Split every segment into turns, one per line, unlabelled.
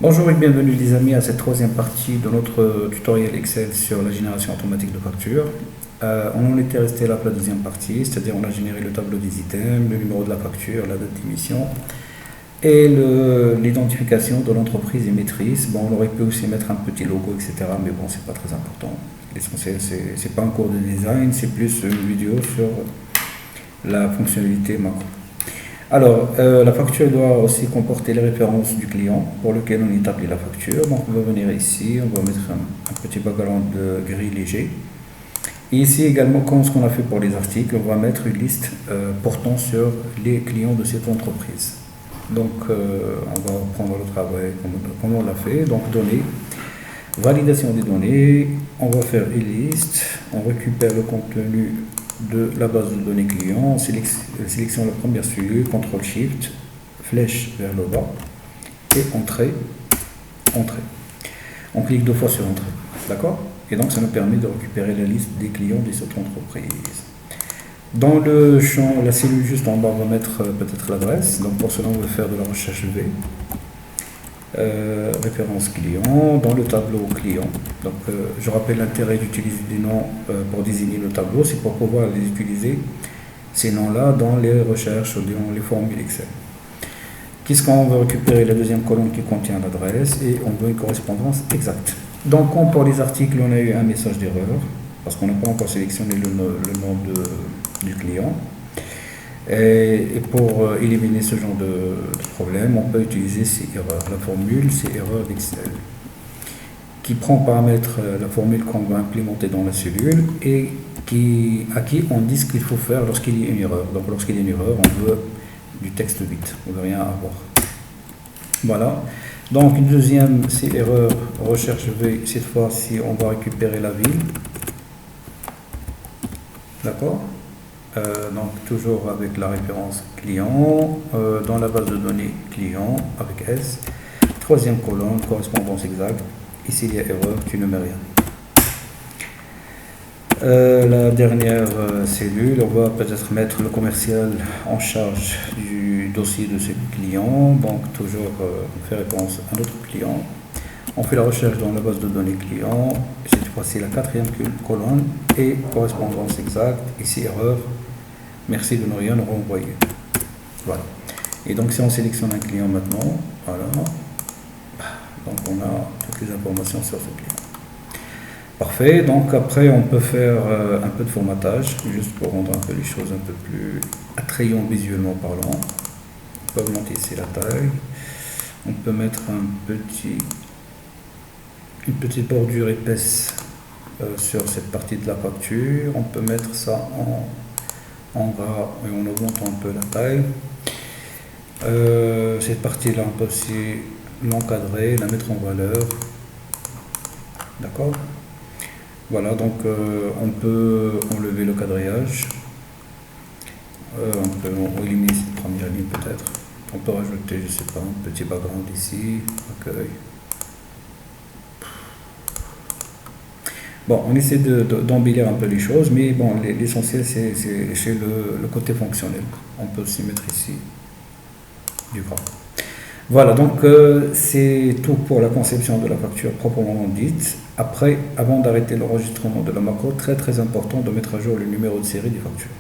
Bonjour et bienvenue les amis à cette troisième partie de notre tutoriel Excel sur la génération automatique de factures. On en était resté là pour la deuxième partie, c'est-à-dire on a généré le tableau des items, le numéro de la facture, la date d'émission et l'identification de l'entreprise émettrice. Bon, on aurait pu aussi mettre un petit logo, etc. Mais bon, c'est pas très important. L'essentiel, c'est pas un cours de design, c'est plus une vidéo sur la fonctionnalité macro. Alors, la facture doit aussi comporter les références du client pour lequel on établit la facture. Donc, on va venir ici, on va mettre un petit background gris léger. Et ici également, comme ce qu'on a fait pour les articles, on va mettre une liste portant sur les clients de cette entreprise. Donc, on va prendre le travail comme on l'a fait. Donc, données, validation des données, on va faire une liste, on récupère le contenu de la base de données client, on sélectionne la première cellule, CTRL SHIFT, flèche vers le bas, et entrée. On clique deux fois sur entrée, d'accord? Et donc ça nous permet de récupérer la liste des clients de cette entreprise. Dans le champ, la cellule juste en bas, on va mettre peut-être l'adresse. Donc pour cela, on va faire de la recherche V. Référence client, dans le tableau client. Donc je rappelle l'intérêt d'utiliser des noms pour désigner le tableau, c'est pour pouvoir les utiliser, ces noms-là, dans les recherches ou dans les formules Excel. Qu'est-ce qu'on va récupérer? La deuxième colonne qui contient l'adresse et on veut une correspondance exacte. Donc comme pour les articles, on a eu un message d'erreur, parce qu'on n'a pas encore sélectionné le nom du client. Et pour éliminer ce genre de problème, on peut utiliser ces erreurs. La formule, c'est erreur d'Excel, qui prend en paramètre la formule qu'on va implémenter dans la cellule et à qui on dit ce qu'il faut faire lorsqu'il y a une erreur. Donc lorsqu'il y a une erreur, on veut du texte vite, on ne veut rien avoir. Voilà. Donc une deuxième, c'est erreur recherche V. Cette fois-ci, on va récupérer la ville. D'accord? Donc toujours avec la référence client, dans la base de données client avec S. Troisième colonne, correspondance exacte. Ici il y a erreur, tu ne mets rien. La dernière cellule, on va peut-être mettre le commercial en charge du dossier de ce client. Donc toujours on fait référence à notre client. On fait la recherche dans la base de données client. Cette fois-ci la quatrième colonne et correspondance exacte. Ici erreur. Merci de ne rien nous renvoyer. Voilà. Et donc si on sélectionne un client maintenant, voilà. Donc on a toutes les informations sur ce client. Parfait. Donc après on peut faire un peu de formatage, juste pour rendre un peu les choses un peu plus attrayantes visuellement parlant. On peut augmenter ici la taille. On peut mettre une petite bordure épaisse sur cette partie de la facture. On peut mettre ça en gras et on augmente un peu la taille. Cette partie-là, on peut aussi l'encadrer, la mettre en valeur. D'accord? Voilà, donc on peut enlever le quadrillage. On peut éliminer cette première ligne peut-être. On peut rajouter, je sais pas, un petit background ici, accueil. Bon, on essaie d'embellir un peu les choses, mais bon, l'essentiel c'est le côté fonctionnel. On peut aussi mettre ici du gras. Voilà, donc c'est tout pour la conception de la facture proprement dite. Après, avant d'arrêter l'enregistrement de la macro, très important de mettre à jour le numéro de série des factures.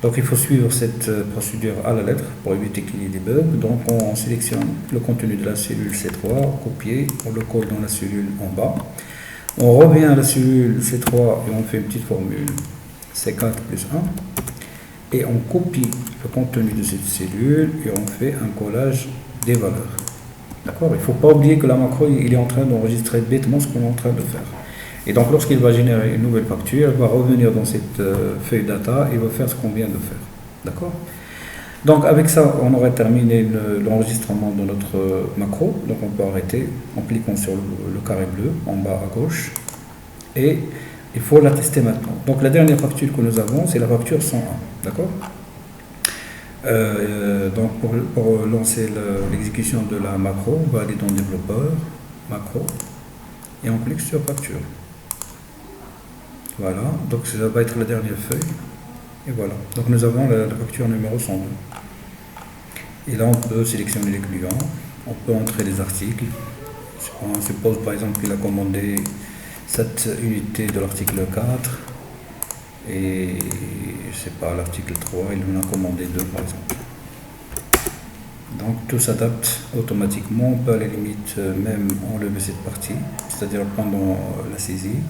Donc il faut suivre cette procédure à la lettre pour éviter qu'il y ait des bugs. Donc on sélectionne le contenu de la cellule C3, copier, on le colle dans la cellule en bas. On revient à la cellule C3 et on fait une petite formule C4 plus 1 et on copie le contenu de cette cellule et on fait un collage des valeurs. D'accord? Il ne faut pas oublier que la macro il est en train d'enregistrer bêtement ce qu'on est en train de faire. Et donc lorsqu'il va générer une nouvelle facture, il va revenir dans cette feuille data et va faire ce qu'on vient de faire. D'accord? Donc avec ça, on aurait terminé l'enregistrement de notre macro. Donc on peut arrêter en cliquant sur le carré bleu en bas à gauche. Et il faut la tester maintenant. Donc la dernière facture que nous avons, c'est la facture 101. D'accord? Donc pour lancer l'exécution de la macro, on va aller dans développeur, macro, et on clique sur facture. Voilà, donc ça va être la dernière feuille. Et voilà, donc nous avons la facture numéro 102. Et là, on peut sélectionner les clients On peut entrer des articles. On suppose par exemple qu'il a commandé cette unité de l'article 4 et je sais pas, l'article 3, il en a commandé 2 par exemple. Donc tout s'adapte automatiquement. On peut à la limite même enlever cette partie, c'est-à-dire pendant la saisie,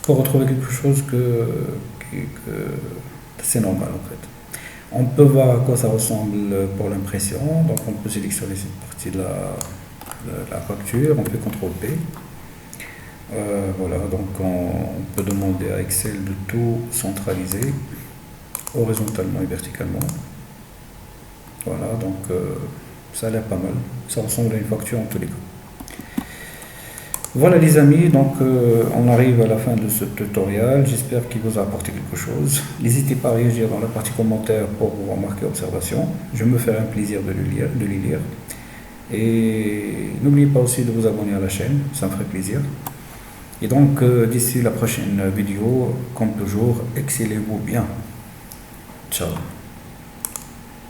pour retrouver quelque chose que c'est normal en fait. On peut voir à quoi ça ressemble pour l'impression, donc on peut sélectionner cette partie de la facture, on peut CTRL P. Voilà, donc on peut demander à Excel de tout centraliser, horizontalement et verticalement. Voilà, donc ça a l'air pas mal, ça ressemble à une facture en tous les cas. Voilà les amis, donc on arrive à la fin de ce tutoriel, j'espère qu'il vous a apporté quelque chose. N'hésitez pas à réagir dans la partie commentaire pour vous remarquer observation, je me ferai un plaisir de les lire. Et n'oubliez pas aussi de vous abonner à la chaîne, ça me ferait plaisir. Et donc d'ici la prochaine vidéo, comme toujours, excellez-vous bien. Ciao.